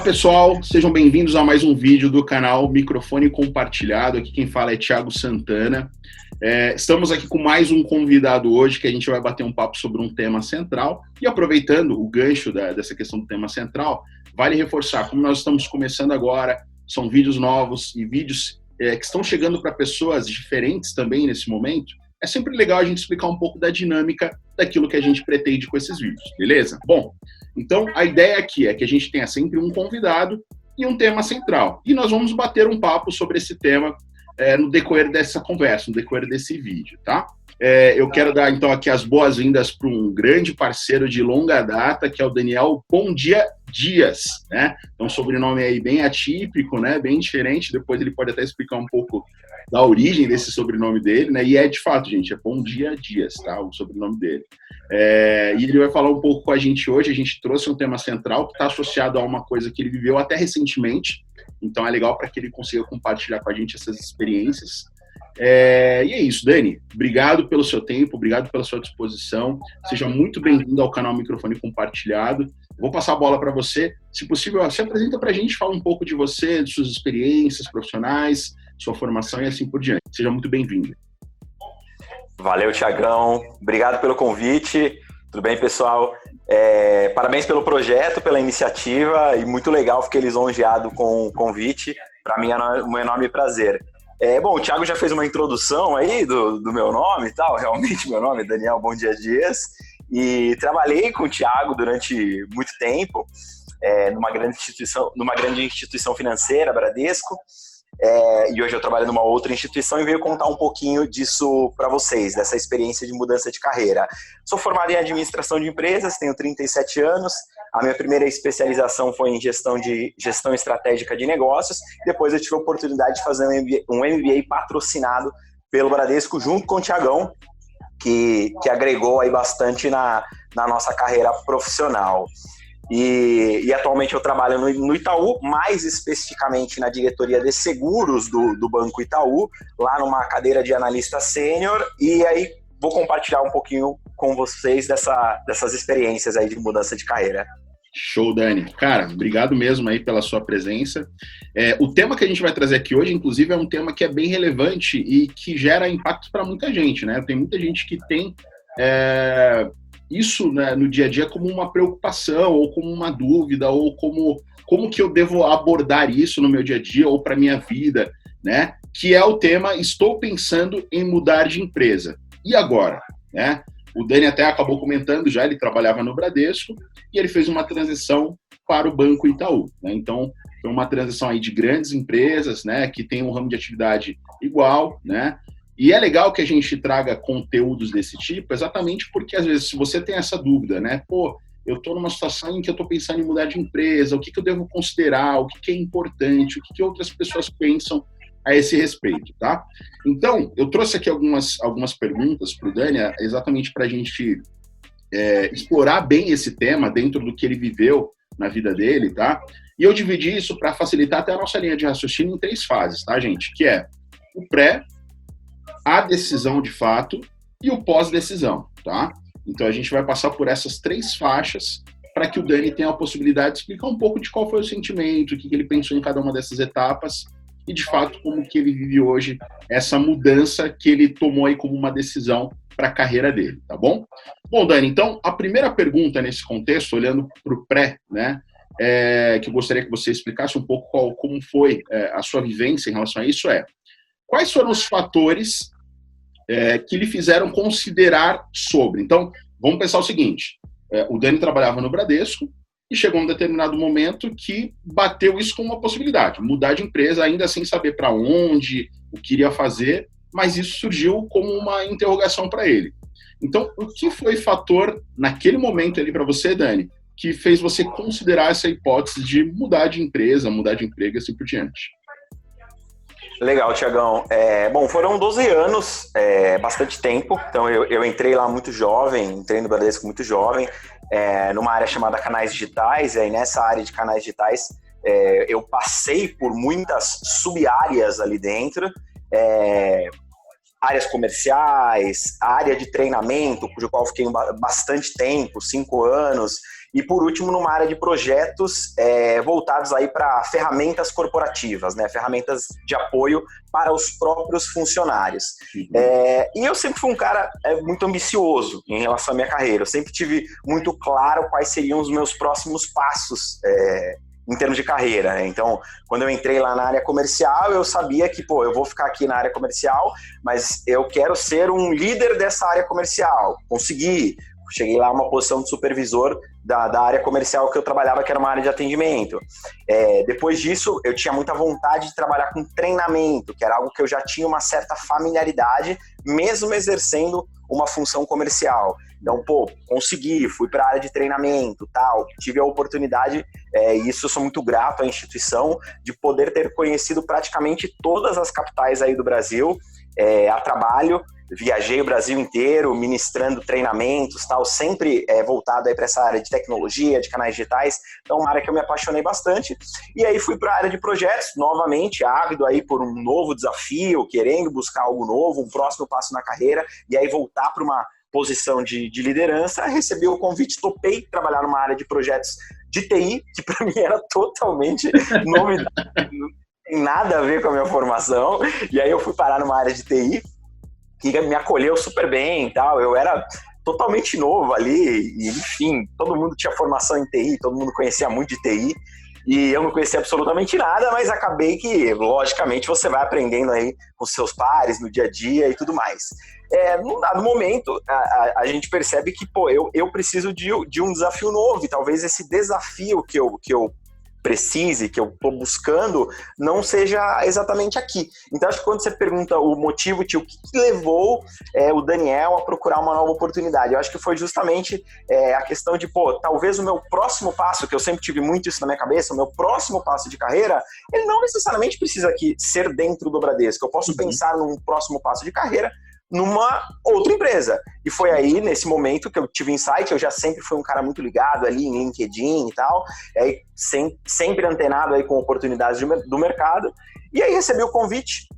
pessoal, sejam bem-vindos a mais um vídeo do canal Microfone Compartilhado. Aqui quem fala é Thiago Santana. Estamos aqui com mais um convidado hoje, que a gente vai bater um papo sobre um tema central. E aproveitando o gancho dessa questão do tema central, vale reforçar, como nós estamos começando agora, são vídeos novos e vídeos que estão chegando para pessoas diferentes também nesse momento. É sempre legal a gente explicar um pouco da dinâmica daquilo que a gente pretende com esses vídeos, beleza? Bom, então a ideia aqui é que a gente tenha sempre um convidado e um tema central. E nós vamos bater um papo sobre esse tema no decorrer dessa conversa, no decorrer desse vídeo, tá? Eu quero dar, então, aqui as boas-vindas para um grande parceiro de longa data, que é o Daniel Bom Dia Dias, né? É um sobrenome aí bem atípico, né? Bem diferente. Depois ele pode até explicar um pouco da origem desse sobrenome dele, né? E de fato, gente, é Bom Dia Dias, tá? O sobrenome dele. E ele vai falar um pouco com a gente hoje. A gente trouxe um tema central que está associado a uma coisa que ele viveu até recentemente. Então é legal para que ele consiga compartilhar com a gente essas experiências. E é isso, Dani. Obrigado pelo seu tempo, obrigado pela sua disposição. Seja muito bem-vindo ao canal Microfone Compartilhado. Vou passar a bola para você. Se possível, se apresenta para a gente, fala um pouco de você, de suas experiências profissionais, sua formação e assim por diante. Seja muito bem-vindo. Valeu, Thiagão. Obrigado pelo convite. Tudo bem, pessoal? Parabéns pelo projeto, pela iniciativa, e muito legal, fiquei lisonjeado com o convite. Para mim é um enorme prazer. Bom, o Thiago já fez uma introdução aí do meu nome e tal. Realmente, meu nome é Daniel Bom Dia Dias. E trabalhei com o Thiago durante muito tempo, numa grande instituição financeira, Bradesco. E hoje eu trabalho numa outra instituição e venho contar um pouquinho disso para vocês, dessa experiência de mudança de carreira. Sou formado em administração de empresas, tenho 37 anos. A minha primeira especialização foi em gestão estratégica de negócios. Depois eu tive a oportunidade de fazer um MBA patrocinado pelo Bradesco junto com o Thiagão, que agregou aí bastante na nossa carreira profissional. E atualmente eu trabalho no Itaú, mais especificamente na diretoria de seguros do Banco Itaú, lá numa cadeira de analista sênior, e aí vou compartilhar um pouquinho com vocês dessas experiências aí de mudança de carreira. Show, Dani. Cara, obrigado mesmo aí pela sua presença. O tema que a gente vai trazer aqui hoje, inclusive, é um tema que é bem relevante e que gera impacto para muita gente, né? Tem muita gente que tem isso, né, no dia a dia como uma preocupação, ou como uma dúvida, ou como que eu devo abordar isso no meu dia a dia ou para minha vida, né? Que é o tema estou pensando em mudar de empresa. E agora, né? O Dani até acabou comentando já, ele trabalhava no Bradesco e ele fez uma transição para o Banco Itaú, né? Então, foi uma transição aí de grandes empresas, né, que tem um ramo de atividade igual, né? E é legal que a gente traga conteúdos desse tipo, exatamente porque, às vezes, se você tem essa dúvida, né? Pô, eu estou numa situação em que eu estou pensando em mudar de empresa, o que eu devo considerar, o que é importante, o que outras pessoas pensam a esse respeito, tá? Então, eu trouxe aqui algumas perguntas para o Dani, exatamente para a gente explorar bem esse tema dentro do que ele viveu na vida dele, tá? E eu dividi isso para facilitar até a nossa linha de raciocínio em 3 fases, tá, gente? Que é o pré, a decisão de fato e o pós-decisão, tá? Então a gente vai passar por essas 3 faixas para que o Dani tenha a possibilidade de explicar um pouco de qual foi o sentimento, o que ele pensou em cada uma dessas etapas e, de fato, como que ele vive hoje essa mudança que ele tomou aí como uma decisão para a carreira dele, tá bom? Bom, Dani, então, a primeira pergunta nesse contexto, olhando para o pré, né, que eu gostaria que você explicasse um pouco como foi a sua vivência em relação a isso quais foram os fatores que lhe fizeram considerar sobre? Então, vamos pensar o seguinte, o Dani trabalhava no Bradesco e chegou um determinado momento que bateu isso como uma possibilidade, mudar de empresa ainda sem saber para onde, o que iria fazer, mas isso surgiu como uma interrogação para ele. Então, o que foi fator naquele momento ali para você, Dani, que fez você considerar essa hipótese de mudar de empresa, mudar de emprego e assim por diante? Legal, Thiagão. Bom, foram 12 anos, bastante tempo. Então, eu entrei lá muito jovem, entrei no Bradesco muito jovem, numa área chamada canais digitais. E aí, nessa área de canais digitais, eu passei por muitas sub-áreas ali dentro. áreas comerciais, a área de treinamento, cujo qual fiquei bastante tempo, 5 anos, e por último numa área de projetos voltados aí para ferramentas corporativas, né, ferramentas de apoio para os próprios funcionários. E eu sempre fui um cara muito ambicioso em relação à minha carreira, eu sempre tive muito claro quais seriam os meus próximos passos em termos de carreira, né? Então, quando eu entrei lá na área comercial, eu sabia que, eu vou ficar aqui na área comercial, mas eu quero ser um líder dessa área comercial. Consegui. Cheguei lá a uma posição de supervisor da área comercial que eu trabalhava, que era uma área de atendimento. Depois disso, eu tinha muita vontade de trabalhar com treinamento, que era algo que eu já tinha uma certa familiaridade, mesmo exercendo uma função comercial. Então, consegui, fui para a área de treinamento, tal, tive a oportunidade, e isso eu sou muito grato à instituição, de poder ter conhecido praticamente todas as capitais aí do Brasil, a trabalho. Viajei o Brasil inteiro ministrando treinamentos, tal, sempre voltado para essa área de tecnologia, de canais digitais. Então, uma área que eu me apaixonei bastante. E aí fui para a área de projetos, novamente ávido aí por um novo desafio, querendo buscar algo novo, um próximo passo na carreira, e aí voltar para uma posição de liderança. Recebi o convite, topei trabalhar numa área de projetos de TI, que para mim era totalmente novidade, não tem nada a ver com a minha formação. E aí eu fui parar numa área de TI, que me acolheu super bem e tal. Eu era totalmente novo ali, e enfim, todo mundo tinha formação em TI, todo mundo conhecia muito de TI, e eu não conhecia absolutamente nada, mas acabei que, logicamente, você vai aprendendo aí com seus pares no dia a dia e tudo mais. Num dado momento, a gente percebe que, eu preciso de um desafio novo, e talvez esse desafio que eu precise, que eu estou buscando, não seja exatamente aqui. Então, acho que quando você pergunta o motivo, tio, o que levou o Daniel a procurar uma nova oportunidade, eu acho que foi justamente a questão de, talvez o meu próximo passo, que eu sempre tive muito isso na minha cabeça, o meu próximo passo de carreira, ele não necessariamente precisa aqui ser dentro do Bradesco. Eu posso pensar num próximo passo de carreira numa outra empresa. E foi aí, nesse momento, que eu tive insight. Eu já sempre fui um cara muito ligado ali em LinkedIn e tal, aí sempre antenado aí com oportunidades do mercado, e aí recebi o convite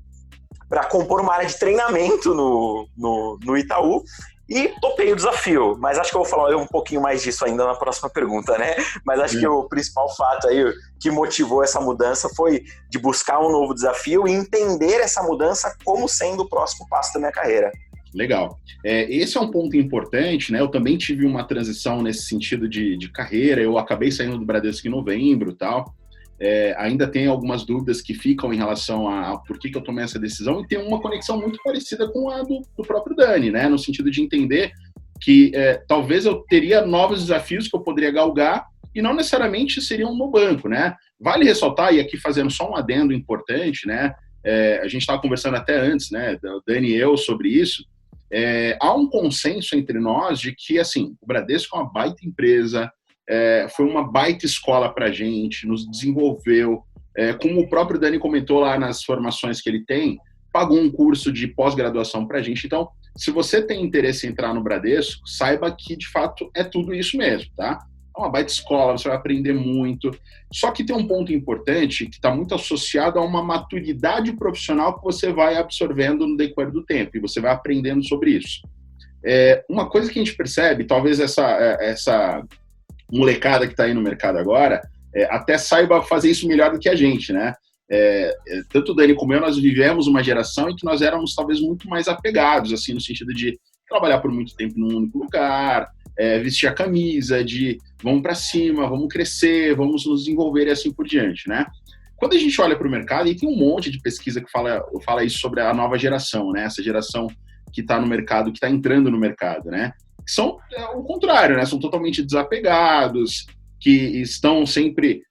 para compor uma área de treinamento no Itaú, e topei o desafio. Mas acho que eu vou falar um pouquinho mais disso ainda na próxima pergunta, né? Mas acho que o principal fato aí que motivou essa mudança foi de buscar um novo desafio e entender essa mudança como sendo o próximo passo da minha carreira. Legal. Esse é um ponto importante, né? Eu também tive uma transição nesse sentido de carreira. Eu acabei saindo do Bradesco em novembro e tal. Ainda tem algumas dúvidas que ficam em relação a por que eu tomei essa decisão, e tem uma conexão muito parecida com a do próprio Dani, né? No sentido de entender que talvez eu teria novos desafios que eu poderia galgar, e não necessariamente seriam no banco, né? Vale ressaltar, e aqui fazendo só um adendo importante, né? A gente estava conversando até antes, né, o Dani e eu, sobre isso. Há um consenso entre nós de que, assim, o Bradesco é uma baita empresa, foi uma baita escola para a gente, nos desenvolveu, como o próprio Dani comentou lá nas formações que ele tem, pagou um curso de pós-graduação para a gente. Então, se você tem interesse em entrar no Bradesco, saiba que, de fato, é tudo isso mesmo, tá? É uma baita escola, você vai aprender muito. Só que tem um ponto importante que está muito associado a uma maturidade profissional que você vai absorvendo no decorrer do tempo, e você vai aprendendo sobre isso. Uma coisa que a gente percebe, talvez essa molecada que está aí no mercado agora, até saiba fazer isso melhor do que a gente, né? Tanto o Dani como eu, nós vivemos uma geração em que nós éramos talvez muito mais apegados, assim, no sentido de trabalhar por muito tempo num único lugar, vestir a camisa, de vamos para cima, vamos crescer, vamos nos desenvolver e assim por diante, né? Quando a gente olha para o mercado, e tem um monte de pesquisa que fala isso sobre a nova geração, né? Essa geração que está no mercado, que está entrando no mercado, né? São o contrário, né? São totalmente desapegados, que estão sempre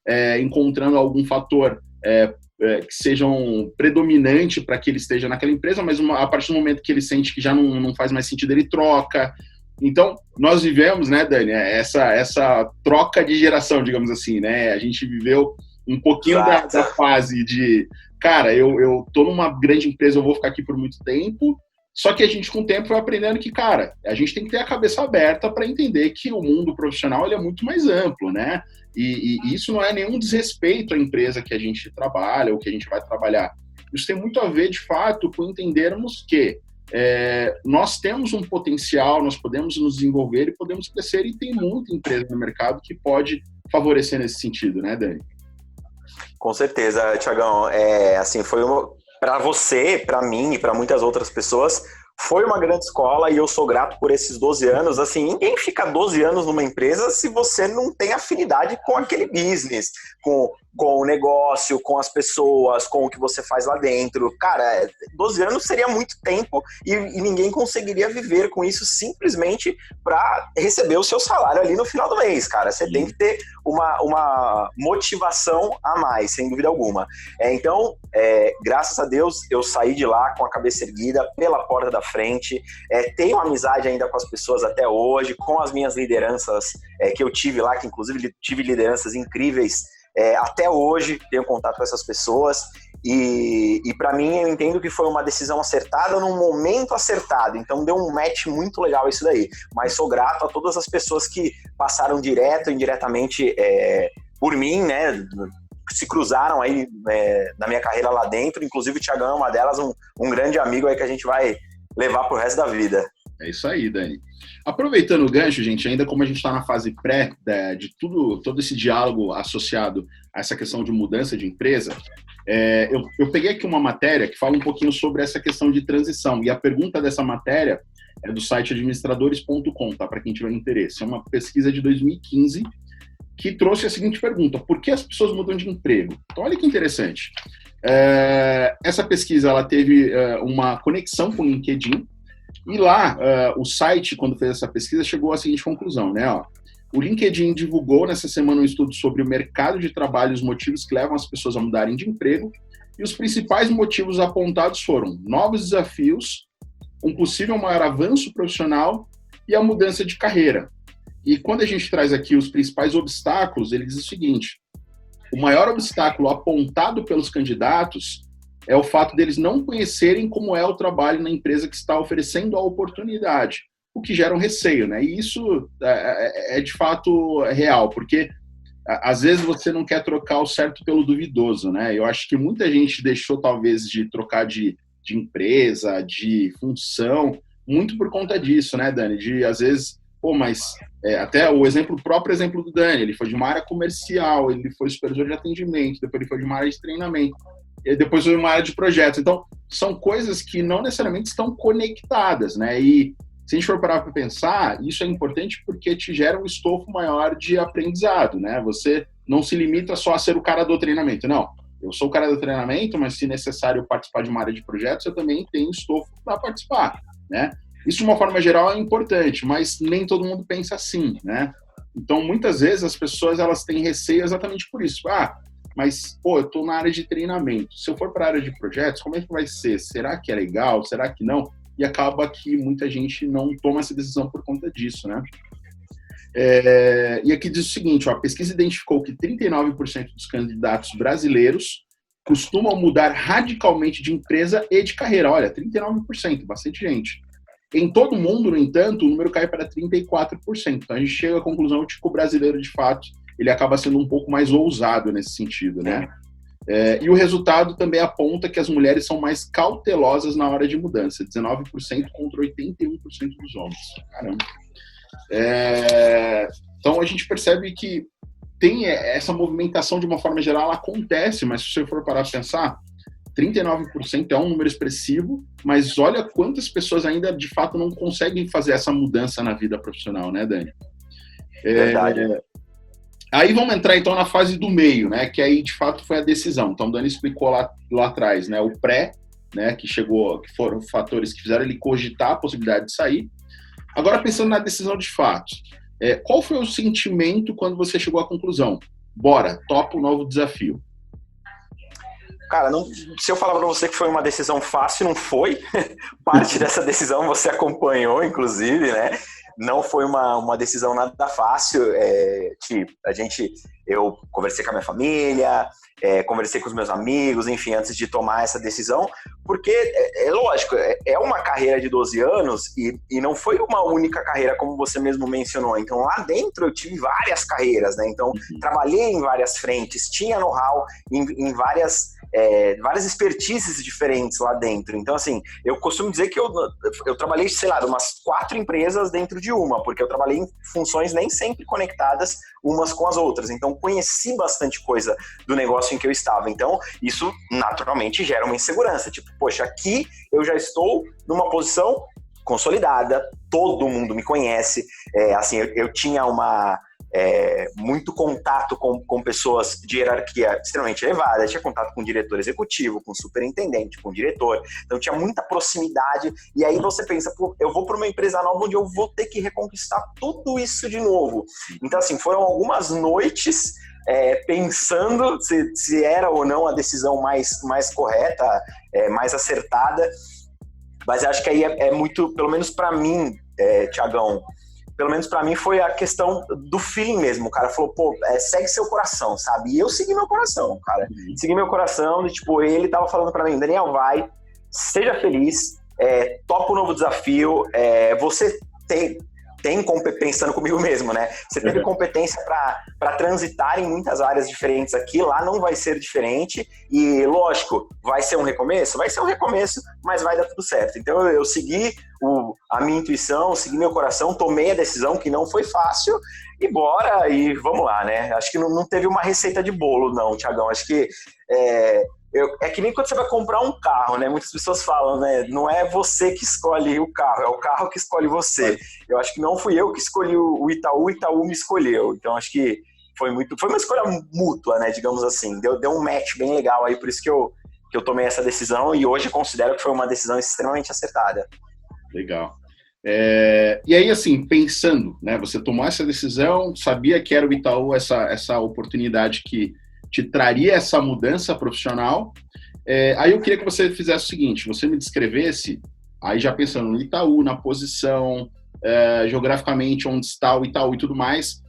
encontrando algum fator que sejam predominante para que ele esteja naquela empresa, mas a partir do momento que ele sente que já não faz mais sentido, ele troca. Então, nós vivemos, né, Dani, essa troca de geração, digamos assim, né? A gente viveu um pouquinho da fase de, cara, eu tô numa grande empresa, eu vou ficar aqui por muito tempo. Só que a gente, com o tempo, vai aprendendo que, cara, a gente tem que ter a cabeça aberta para entender que o mundo profissional ele é muito mais amplo, né? E isso não é nenhum desrespeito à empresa que a gente trabalha ou que a gente vai trabalhar. Isso tem muito a ver, de fato, com entendermos que nós temos um potencial, nós podemos nos desenvolver e podemos crescer, e tem muita empresa no mercado que pode favorecer nesse sentido, né, Dani? Com certeza, Thiagão. Assim, foi para você, para mim e para muitas outras pessoas, foi uma grande escola, e eu sou grato por esses 12 anos. Assim, ninguém fica 12 anos numa empresa se você não tem afinidade com aquele business, com o negócio, com as pessoas, com o que você faz lá dentro. Cara, 12 anos seria muito tempo e ninguém conseguiria viver com isso simplesmente para receber o seu salário ali no final do mês, cara. Você tem que ter uma motivação a mais, sem dúvida alguma. Então, graças a Deus, eu saí de lá com a cabeça erguida, pela porta da frente. Tenho amizade ainda com as pessoas até hoje, com as minhas lideranças que eu tive lá, que inclusive tive lideranças incríveis. Até hoje tenho contato com essas pessoas, e para mim eu entendo que foi uma decisão acertada num momento acertado, então deu um match muito legal isso daí, mas sou grato a todas as pessoas que passaram direto e indiretamente por mim, né, se cruzaram aí na minha carreira lá dentro, inclusive o Thiagão é uma delas, um grande amigo aí que a gente vai levar pro resto da vida. É isso aí, Dani. Aproveitando o gancho, gente, ainda como a gente está na fase pré de todo esse diálogo associado a essa questão de mudança de empresa, eu peguei aqui uma matéria que fala um pouquinho sobre essa questão de transição, e a pergunta dessa matéria é do site administradores.com, tá? Para quem tiver interesse. É uma pesquisa de 2015 que trouxe a seguinte pergunta: por que as pessoas mudam de emprego? Então, olha que interessante. Essa pesquisa ela teve uma conexão com o LinkedIn. E lá, o site, quando fez essa pesquisa, chegou à seguinte conclusão, né? O LinkedIn divulgou nessa semana um estudo sobre o mercado de trabalho e os motivos que levam as pessoas a mudarem de emprego. E os principais motivos apontados foram novos desafios, um possível maior avanço profissional e a mudança de carreira. E quando a gente traz aqui os principais obstáculos, ele diz o seguinte: o maior obstáculo apontado pelos candidatos é o fato deles não conhecerem como é o trabalho na empresa que está oferecendo a oportunidade, o que gera um receio, né? E isso é de fato real, porque às vezes você não quer trocar o certo pelo duvidoso, né? Eu acho que muita gente deixou talvez de trocar de empresa, de função, muito por conta disso, né, Dani? De às vezes, mas até o próprio exemplo do Dani, ele foi de uma área comercial, ele foi supervisor de atendimento, depois ele foi de uma área de treinamento, e depois foi uma área de projetos. Então, são coisas que não necessariamente estão conectadas, né? E se a gente for parar para pensar, isso é importante porque te gera um estofo maior de aprendizado, né? Você não se limita só a ser o cara do treinamento. Não, eu sou o cara do treinamento, mas se necessário participar de uma área de projetos, eu também tenho estofo para participar, né? Isso, de uma forma geral, é importante, mas nem todo mundo pensa assim, né? Então, muitas vezes, as pessoas elas têm receio exatamente por isso. Mas, eu estou na área de treinamento. Se eu for para a área de projetos, como é que vai ser? Será que é legal? Será que não? E acaba que muita gente não toma essa decisão por conta disso, né? E aqui diz o seguinte, a pesquisa identificou que 39% dos candidatos brasileiros costumam mudar radicalmente de empresa e de carreira. Olha, 39%, bastante gente. Em todo o mundo, no entanto, o número cai para 34%. Então, a gente chega à conclusão de que o brasileiro, de fato, ele acaba sendo um pouco mais ousado nesse sentido, né? E o resultado também aponta que as mulheres são mais cautelosas na hora de mudança, 19% contra 81% dos homens. Caramba. Então, a gente percebe que tem essa movimentação, de uma forma geral, ela acontece, mas se você for parar para pensar, 39% é um número expressivo, mas olha quantas pessoas ainda, de fato, não conseguem fazer essa mudança na vida profissional, né, Dani? Verdade. Aí vamos entrar, então, na fase do meio, né, que aí, de fato, foi a decisão. Então, o Dani explicou lá atrás, né, o pré, né, que foram fatores que fizeram ele cogitar a possibilidade de sair. Agora, pensando na decisão de fato, qual foi o sentimento quando você chegou à conclusão? Bora, topa um novo desafio. Cara, se eu falar para você que foi uma decisão fácil, não foi. Parte dessa decisão você acompanhou, inclusive, né? Não foi uma decisão nada fácil. Eu conversei com a minha família, conversei com os meus amigos, enfim, antes de tomar essa decisão, porque é lógico, é uma carreira de 12 anos e não foi uma única carreira, como você mesmo mencionou. Então, lá dentro eu tive várias carreiras, né? Então, trabalhei em várias frentes, tinha know-how em várias várias expertises diferentes lá dentro. Então, assim, eu costumo dizer que eu trabalhei, sei lá, umas 4 empresas dentro de uma, porque eu trabalhei em funções nem sempre conectadas umas com as outras. Então, conheci bastante coisa do negócio em que eu estava. Então, isso naturalmente gera uma insegurança. Tipo, poxa, aqui eu já estou numa posição consolidada, todo mundo me conhece. Assim, eu tinha muito contato com pessoas de hierarquia extremamente elevada, tinha contato com o diretor executivo, com o superintendente, com o diretor, então tinha muita proximidade, e aí você pensa, pô, eu vou para uma empresa nova onde eu vou ter que reconquistar tudo isso de novo. Então, assim, foram algumas noites pensando se era ou não a decisão mais correta, mais acertada, mas acho que aí é muito, pelo menos para mim, Thiagão, pelo menos pra mim foi a questão do feeling mesmo. O cara falou, pô, segue seu coração, sabe? E eu segui meu coração, cara. Segui meu coração e, tipo, ele tava falando pra mim, Daniel, vai, seja feliz, topa o novo desafio, você tem pensando comigo mesmo, né? Você teve competência para transitar em muitas áreas diferentes aqui, lá não vai ser diferente, e lógico, vai ser um recomeço? Vai ser um recomeço, mas vai dar tudo certo. Então eu segui a minha intuição, segui meu coração, tomei a decisão que não foi fácil, e bora, e vamos lá, né? Acho que não teve uma receita de bolo, não, Thiagão. Acho que é que nem quando você vai comprar um carro, né? Muitas pessoas falam, né? Não é você que escolhe o carro, é o carro que escolhe você. Eu acho que não fui eu que escolhi o Itaú me escolheu. Então acho que foi uma escolha mútua, né? Digamos assim. Deu um match bem legal aí, por isso que eu tomei essa decisão e hoje considero que foi uma decisão extremamente acertada. Legal. E aí, assim, pensando, né? Você tomou essa decisão, sabia que era o Itaú, essa oportunidade que te traria essa mudança profissional. Aí eu queria que você fizesse o seguinte, você me descrevesse, aí já pensando no Itaú, na posição, geograficamente, onde está o Itaú e tudo mais,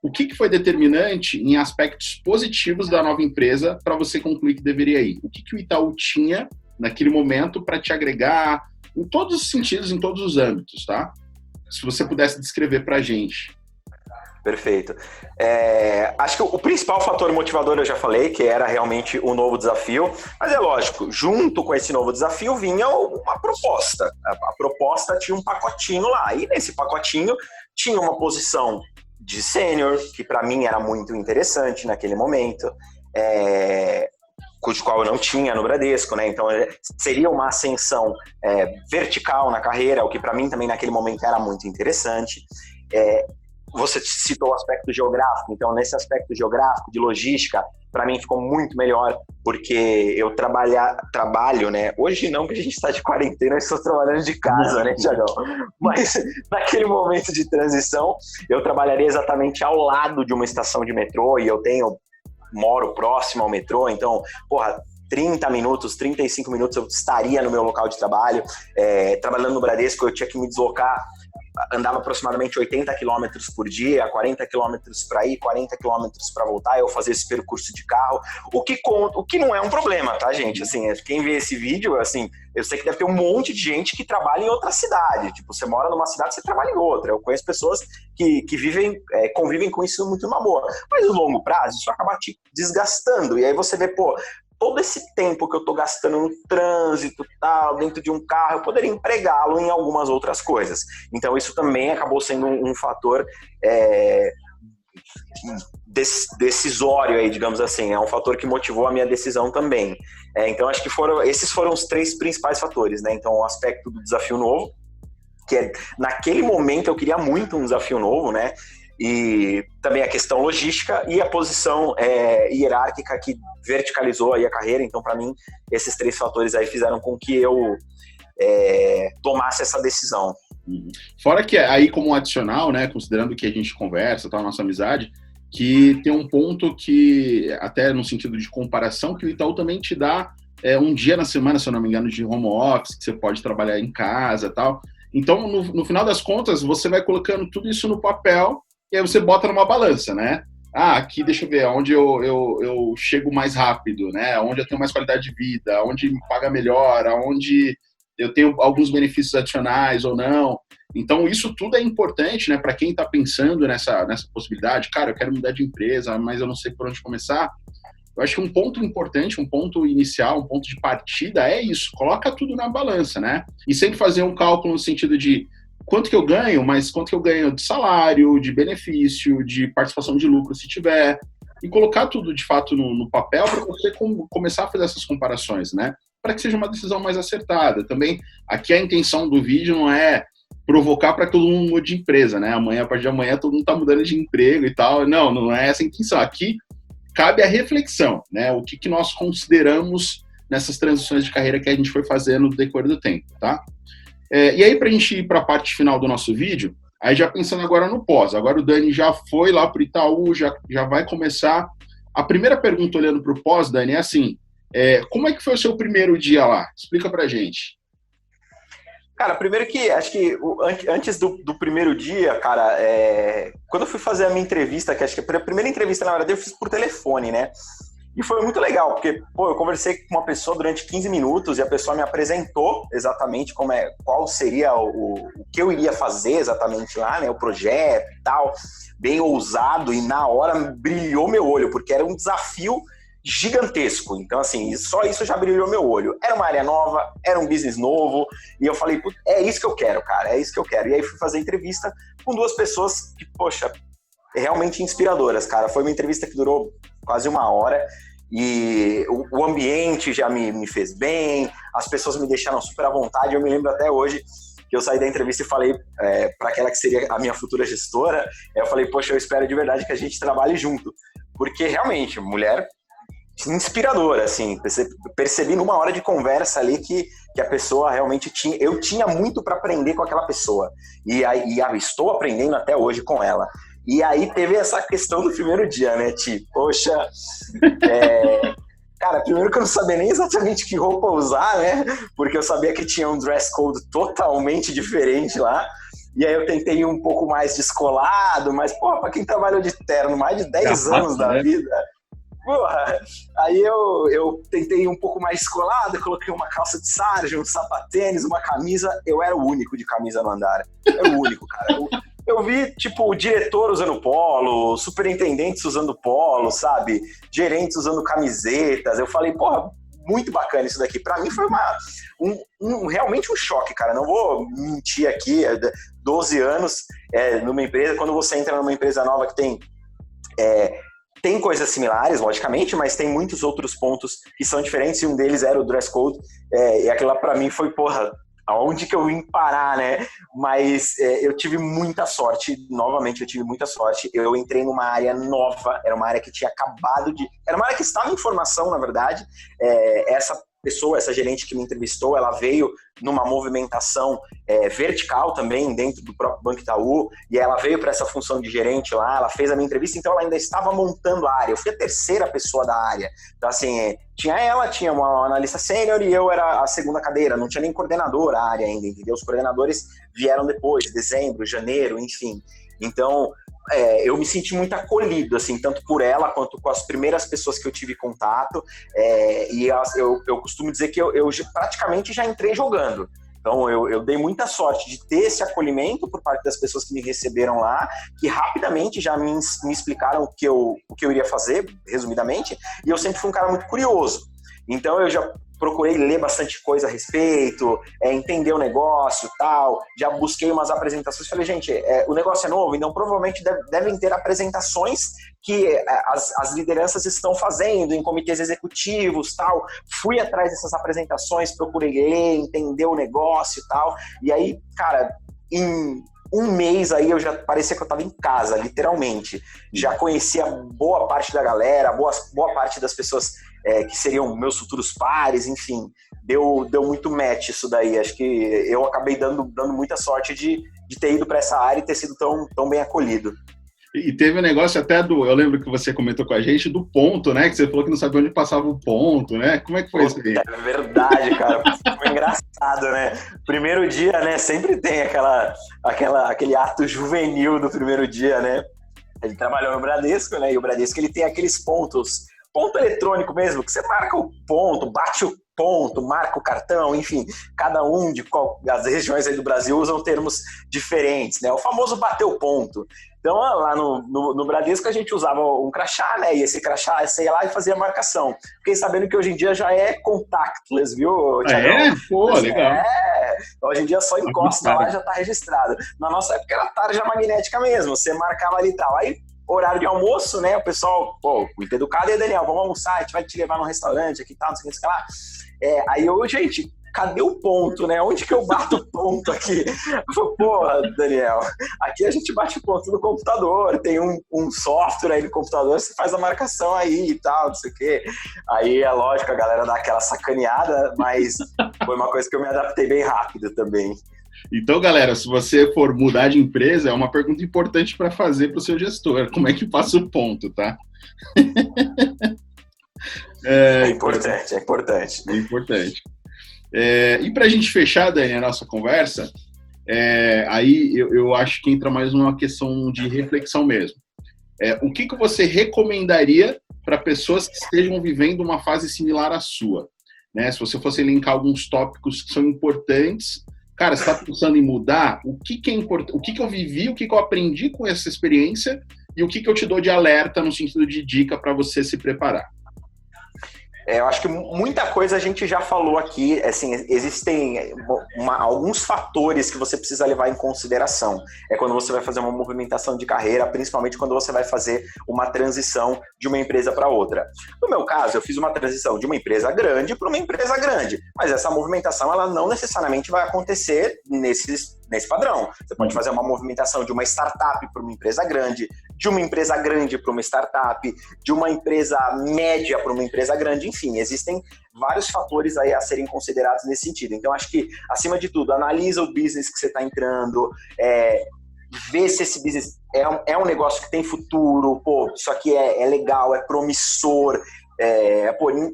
o que foi determinante em aspectos positivos da nova empresa para você concluir que deveria ir? O que o Itaú tinha naquele momento para te agregar em todos os sentidos, em todos os âmbitos, tá? Se você pudesse descrever para a gente. Perfeito. Acho que o principal fator motivador eu já falei, que era realmente o novo desafio, mas é lógico, junto com esse novo desafio vinha uma proposta. A proposta tinha um pacotinho lá, e nesse pacotinho tinha uma posição de sênior, que para mim era muito interessante naquele momento, cujo qual eu não tinha no Bradesco, né? Então seria uma ascensão vertical na carreira, o que para mim também naquele momento era muito interessante. Você citou o aspecto geográfico, então nesse aspecto geográfico, de logística, para mim ficou muito melhor, porque eu trabalho, né? Hoje não, que a gente está de quarentena, eu estou trabalhando de casa, né, Thiagão? Mas naquele momento de transição, eu trabalharia exatamente ao lado de uma estação de metrô, e moro próximo ao metrô, então, 30 minutos, 35 minutos eu estaria no meu local de trabalho. Trabalhando no Bradesco, eu tinha que me deslocar, andava aproximadamente 80 quilômetros por dia, 40 quilômetros para ir, 40 quilômetros para voltar, eu fazia esse percurso de carro, o que não é um problema, tá, gente? Assim, quem vê esse vídeo, assim, eu sei que deve ter um monte de gente que trabalha em outra cidade, tipo, você mora numa cidade, você trabalha em outra. Eu conheço pessoas que convivem com isso muito numa boa, mas no longo prazo isso acaba te desgastando, e aí você vê, todo esse tempo que eu tô gastando no trânsito, tal, dentro de um carro, eu poderia empregá-lo em algumas outras coisas. Então isso também acabou sendo um fator decisório aí, digamos assim, é um fator que motivou a minha decisão também. Então acho que esses foram os 3 principais fatores, né? Então o aspecto do desafio novo, que naquele momento eu queria muito um desafio novo, né? E também a questão logística e a posição hierárquica que verticalizou aí a carreira. Então, para mim, esses 3 fatores aí fizeram com que eu tomasse essa decisão. Fora que aí, como adicional, né, considerando que a gente conversa, tá, a nossa amizade, que tem um ponto que, até no sentido de comparação, que o Itaú também te dá um dia na semana, se eu não me engano, de home office, que você pode trabalhar em casa e tal. Então, no final das contas, você vai colocando tudo isso no papel e aí você bota numa balança, né? Aqui, deixa eu ver, onde eu chego mais rápido, né? Onde eu tenho mais qualidade de vida, onde me paga melhor, onde eu tenho alguns benefícios adicionais ou não. Então, isso tudo é importante, né? Para quem está pensando nessa possibilidade, cara, eu quero mudar de empresa, mas eu não sei por onde começar. Eu acho que um ponto importante, um ponto inicial, um ponto de partida é isso, coloca tudo na balança, né? E sempre fazer um cálculo no sentido de quanto que eu ganho, mas quanto que eu ganho de salário, de benefício, de participação de lucro, se tiver, e colocar tudo, de fato, no papel para você começar a fazer essas comparações, né? Para que seja uma decisão mais acertada. Também, aqui a intenção do vídeo não é provocar para que todo mundo mude de empresa, né? Amanhã, a partir de amanhã, todo mundo está mudando de emprego e tal. Não, não é essa a intenção. Aqui cabe a reflexão, né? O que nós consideramos nessas transições de carreira que a gente foi fazendo no decorrer do tempo, tá? E aí, para a gente ir para a parte final do nosso vídeo, aí já pensando agora no pós. Agora o Dani já foi lá para o Itaú, já vai começar. A primeira pergunta olhando para o pós, Dani, é assim, como é que foi o seu primeiro dia lá? Explica para a gente. Cara, primeiro que, acho que antes do primeiro dia, cara, quando eu fui fazer a minha entrevista, que acho que a primeira entrevista, na verdade, eu fiz por telefone, né? E foi muito legal, porque, eu conversei com uma pessoa durante 15 minutos e a pessoa me apresentou exatamente qual seria o que eu iria fazer exatamente lá, né? O projeto e tal, bem ousado, e na hora brilhou meu olho, porque era um desafio gigantesco. Então, assim, só isso já brilhou meu olho. Era uma área nova, era um business novo, e eu falei, é isso que eu quero, cara, é isso que eu quero. E aí fui fazer entrevista com duas pessoas que, poxa, realmente inspiradoras, cara. Foi uma entrevista que durou quase 1 hora, e o ambiente já me fez bem, as pessoas me deixaram super à vontade. Eu me lembro até hoje que eu saí da entrevista e falei para aquela que seria a minha futura gestora, eu falei, poxa, eu espero de verdade que a gente trabalhe junto, porque realmente, mulher inspiradora, assim, percebi numa hora de conversa ali que a pessoa realmente eu tinha muito para aprender com aquela pessoa, e estou aprendendo até hoje com ela. E aí teve essa questão do primeiro dia, né, tipo, poxa, cara, primeiro que eu não sabia nem exatamente que roupa usar, né, porque eu sabia que tinha um dress code totalmente diferente lá, e aí eu tentei ir um pouco mais descolado, mas, porra, pra quem trabalhou de terno mais de 10 anos da vida, porra, aí eu tentei ir um pouco mais descolado, coloquei uma calça de sarja, um sapatênis, uma camisa, eu era o único de camisa no andar, era o único, cara. Eu vi, tipo, o diretor usando polo, superintendentes usando polo, sabe? Gerentes usando camisetas. Eu falei, porra, muito bacana isso daqui. Pra mim foi realmente um choque, cara. Não vou mentir aqui, 12 anos numa empresa. Quando você entra numa empresa nova que tem coisas similares, logicamente, mas tem muitos outros pontos que são diferentes, e um deles era o dress code. E aquilo lá pra mim foi, porra, aonde que eu vim parar, né? Mas eu tive muita sorte, novamente eu tive muita sorte. Eu entrei numa área nova, era uma área que tinha acabado de... Era uma área que estava em formação, na verdade. Essa pessoa, essa gerente que me entrevistou, ela veio numa movimentação vertical também, dentro do próprio Banco Itaú, e ela veio para essa função de gerente lá, ela fez a minha entrevista, então ela ainda estava montando a área. Eu fui a terceira pessoa da área. Então, assim, tinha uma analista sênior e eu era a segunda cadeira, não tinha nem coordenador a área ainda, entendeu? Os coordenadores vieram depois, dezembro, janeiro, enfim. Então, eu me senti muito acolhido, assim, tanto por ela quanto com as primeiras pessoas que eu tive contato, e eu costumo dizer que eu praticamente já entrei jogando. Então, eu dei muita sorte de ter esse acolhimento por parte das pessoas que me receberam lá, que rapidamente já me explicaram o que eu iria fazer, resumidamente, e eu sempre fui um cara muito curioso. Então, eu já procurei ler bastante coisa a respeito, entender o negócio e tal, já busquei umas apresentações, falei, gente, o negócio é novo, então provavelmente devem ter apresentações que as lideranças estão fazendo em comitês executivos tal. Fui atrás dessas apresentações, procurei ler, entender o negócio e tal, e aí, cara, em 1 mês aí eu já parecia que eu estava em casa, literalmente. Já conhecia boa parte da galera, boa parte das pessoas que seriam meus futuros pares, enfim. Deu muito match isso daí. Acho que eu acabei dando muita sorte de ter ido para essa área e ter sido tão bem acolhido. E teve um negócio até eu lembro que você comentou com a gente, do ponto, né? Que você falou que não sabia onde passava o ponto, né? Como é que foi isso aí? É verdade, cara. Foi engraçado, né? Primeiro dia, né? Sempre tem aquele ato juvenil do primeiro dia, né? Ele trabalhou no Bradesco, né? E o Bradesco, ele tem aqueles pontos, ponto eletrônico mesmo, que você marca o ponto, bate o ponto, marca o cartão, enfim, cada das regiões aí do Brasil usam termos diferentes, né? O famoso bater o ponto. Então, lá no Bradesco, a gente usava um crachá, né? E esse crachá, você ia lá e fazia a marcação. Fiquei sabendo que hoje em dia já é contactless, viu, Thiagão? Pô, legal. Hoje em dia só encosta lá e já tá registrado. Na nossa época era tarja magnética mesmo, você marcava ali e tal. Aí, horário de almoço, né? O pessoal, pô, muito educado, e aí, Daniel, vamos almoçar, a gente vai te levar num restaurante aqui e tal, não sei o que lá. Aí eu, gente, cadê o ponto, né? Onde que eu bato o ponto aqui? Eu falei, porra, Daniel, aqui a gente bate o ponto no computador, tem um software aí no computador, você faz a marcação aí e tal, não sei o quê. Aí é lógico, a galera dá aquela sacaneada, mas foi uma coisa que eu me adaptei bem rápido também. Então, galera, se você for mudar de empresa, é uma pergunta importante para fazer para o seu gestor. Como é que passa o ponto, tá? É importante. É importante. E para a gente fechar, Dani, a nossa conversa, aí eu acho que entra mais uma questão de reflexão mesmo. O que você recomendaria para pessoas que estejam vivendo uma fase similar à sua? Né? Se você fosse elencar alguns tópicos que são importantes, cara, você está pensando em mudar, o que é importante, o que eu vivi, o que eu aprendi com essa experiência e o que eu te dou de alerta no sentido de dica para você se preparar? Eu acho que muita coisa a gente já falou aqui, assim, existem alguns fatores que você precisa levar em consideração. É quando você vai fazer uma movimentação de carreira, principalmente quando você vai fazer uma transição de uma empresa para outra. No meu caso, eu fiz uma transição de uma empresa grande para uma empresa grande, mas essa movimentação ela não necessariamente vai acontecer nesse padrão. Você pode fazer uma movimentação de uma startup para uma empresa grande, de uma empresa grande para uma startup, de uma empresa média para uma empresa grande, enfim, existem vários fatores aí a serem considerados nesse sentido. Então, acho que, acima de tudo, analisa o business que você está entrando, vê se esse business é um negócio que tem futuro, pô, isso aqui é legal, é promissor.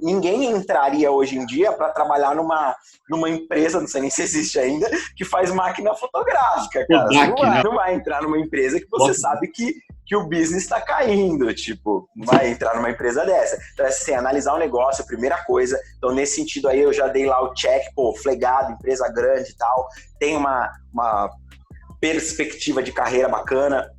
Ninguém entraria hoje em dia para trabalhar numa empresa, não sei nem se existe ainda, que faz máquina fotográfica, cara. Você não vai entrar numa empresa que você sabe que o business está caindo, tipo, não vai entrar numa empresa dessa. Então, assim, analisar o negócio, a primeira coisa. Então, nesse sentido aí, eu já dei lá o check, pô, flegado, empresa grande e tal, tem uma perspectiva de carreira bacana.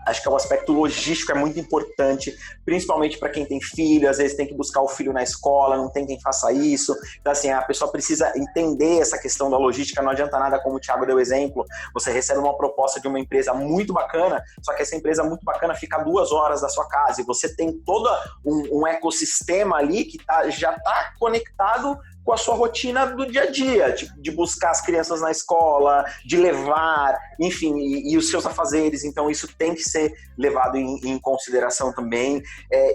Acho que o aspecto logístico é muito importante, principalmente para quem tem filho, às vezes tem que buscar o filho na escola, não tem quem faça isso. Então, assim, a pessoa precisa entender essa questão da logística, não adianta nada, como o Thiago deu exemplo, você recebe uma proposta de uma empresa muito bacana, só que essa empresa muito bacana fica a 2 horas da sua casa, e você tem todo um ecossistema ali que já está conectado com a sua rotina do dia a dia, tipo, de buscar as crianças na escola, de levar, enfim, e os seus afazeres. Então isso tem que ser levado em consideração também.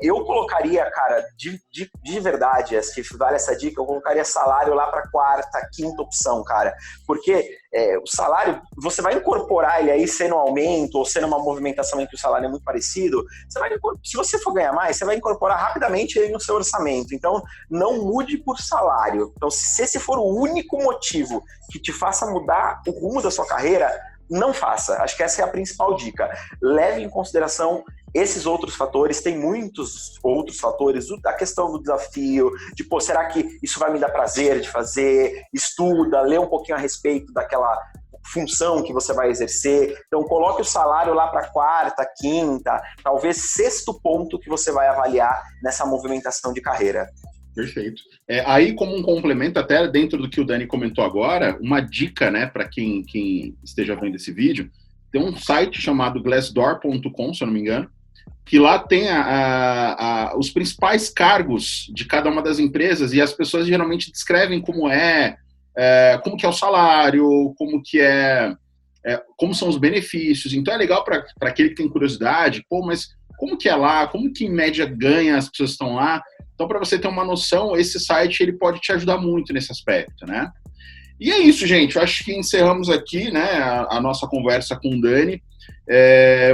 Eu colocaria, cara, de verdade, acho que vale essa dica, eu colocaria salário lá para 4ª, 5ª opção, cara, porque o salário, você vai incorporar ele aí sendo um aumento ou sendo uma movimentação em que o salário é muito parecido, se você for ganhar mais, você vai incorporar rapidamente ele no seu orçamento. Então, não mude por salário. Então, se esse for o único motivo que te faça mudar o rumo da sua carreira, não faça. Acho que essa é a principal dica. Leve em consideração esses outros fatores, tem muitos outros fatores, a questão do desafio, de, pô, será que isso vai me dar prazer de fazer? Estuda, lê um pouquinho a respeito daquela função que você vai exercer. Então, coloque o salário lá para 4ª, 5ª, talvez 6º ponto que você vai avaliar nessa movimentação de carreira. Perfeito. Aí, como um complemento, até dentro do que o Dani comentou agora, uma dica, né, para quem esteja vendo esse vídeo, tem um site chamado glassdoor.com, se eu não me engano, que lá tem os principais cargos de cada uma das empresas, e as pessoas geralmente descrevem como que é o salário, como são os benefícios. Então é legal para aquele que tem curiosidade, pô, mas como que é lá, como que em média ganha as pessoas que estão lá. Então, para você ter uma noção, esse site ele pode te ajudar muito nesse aspecto, né? E é isso, gente. Eu acho que encerramos aqui, né, a nossa conversa com o Dani.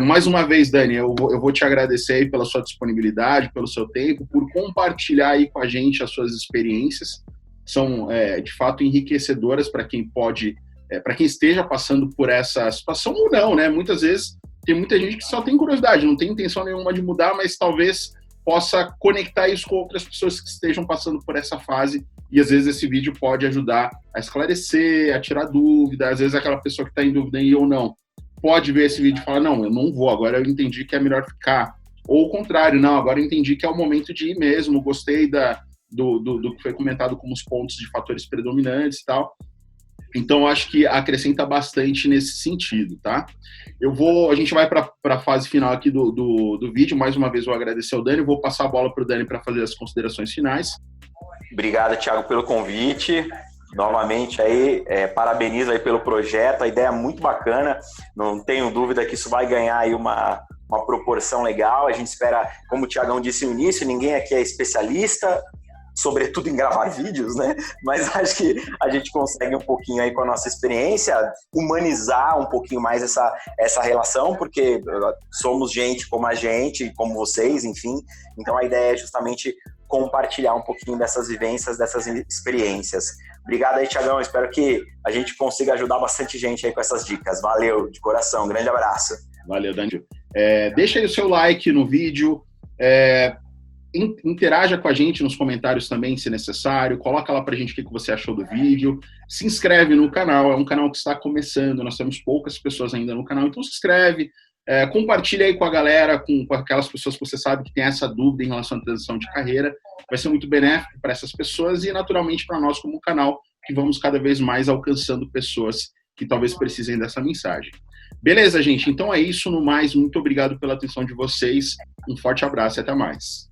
Mais uma vez, Dani, eu vou te agradecer aí pela sua disponibilidade, pelo seu tempo, por compartilhar aí com a gente as suas experiências. São, de fato, enriquecedoras para quem para quem esteja passando por essa situação ou não, né? Muitas vezes tem muita gente que só tem curiosidade, não tem intenção nenhuma de mudar, mas talvez possa conectar isso com outras pessoas que estejam passando por essa fase, e às vezes esse vídeo pode ajudar a esclarecer, a tirar dúvida, às vezes aquela pessoa que está em dúvida aí ou não pode ver esse vídeo e falar, não, eu não vou, agora eu entendi que é melhor ficar. Ou o contrário, não, agora eu entendi que é o momento de ir mesmo, gostei do que foi comentado como os pontos de fatores predominantes e tal. Então, acho que acrescenta bastante nesse sentido, tá? A gente vai para a fase final aqui do vídeo. Mais uma vez, eu agradecer ao Dani. Vou passar a bola para o Dani para fazer as considerações finais. Obrigado, Thiago, pelo convite. Novamente, aí, parabenizo aí pelo projeto. A ideia é muito bacana. Não tenho dúvida que isso vai ganhar aí uma proporção legal. A gente espera, como o Thiagão disse no início, ninguém aqui é especialista, sobretudo em gravar vídeos, né? Mas acho que a gente consegue um pouquinho aí com a nossa experiência humanizar um pouquinho mais essa relação, porque somos gente, como vocês, enfim. Então a ideia é justamente compartilhar um pouquinho dessas vivências, dessas experiências. Obrigado aí, Thiagão. Espero que a gente consiga ajudar bastante gente aí com essas dicas. Valeu, de coração. Grande abraço. Valeu, Dani. Deixa aí o seu like no vídeo. Interaja com a gente nos comentários também, se necessário. Coloca lá pra gente o que você achou do vídeo. Se inscreve no canal, é um canal que está começando, nós temos poucas pessoas ainda no canal, então se inscreve, compartilha aí com a galera, com aquelas pessoas que você sabe que tem essa dúvida em relação à transição de carreira. Vai ser muito benéfico para essas pessoas e naturalmente para nós como canal, que vamos cada vez mais alcançando pessoas que talvez precisem dessa mensagem. Beleza, gente? Então é isso. No mais, muito obrigado pela atenção de vocês. Um forte abraço e até mais.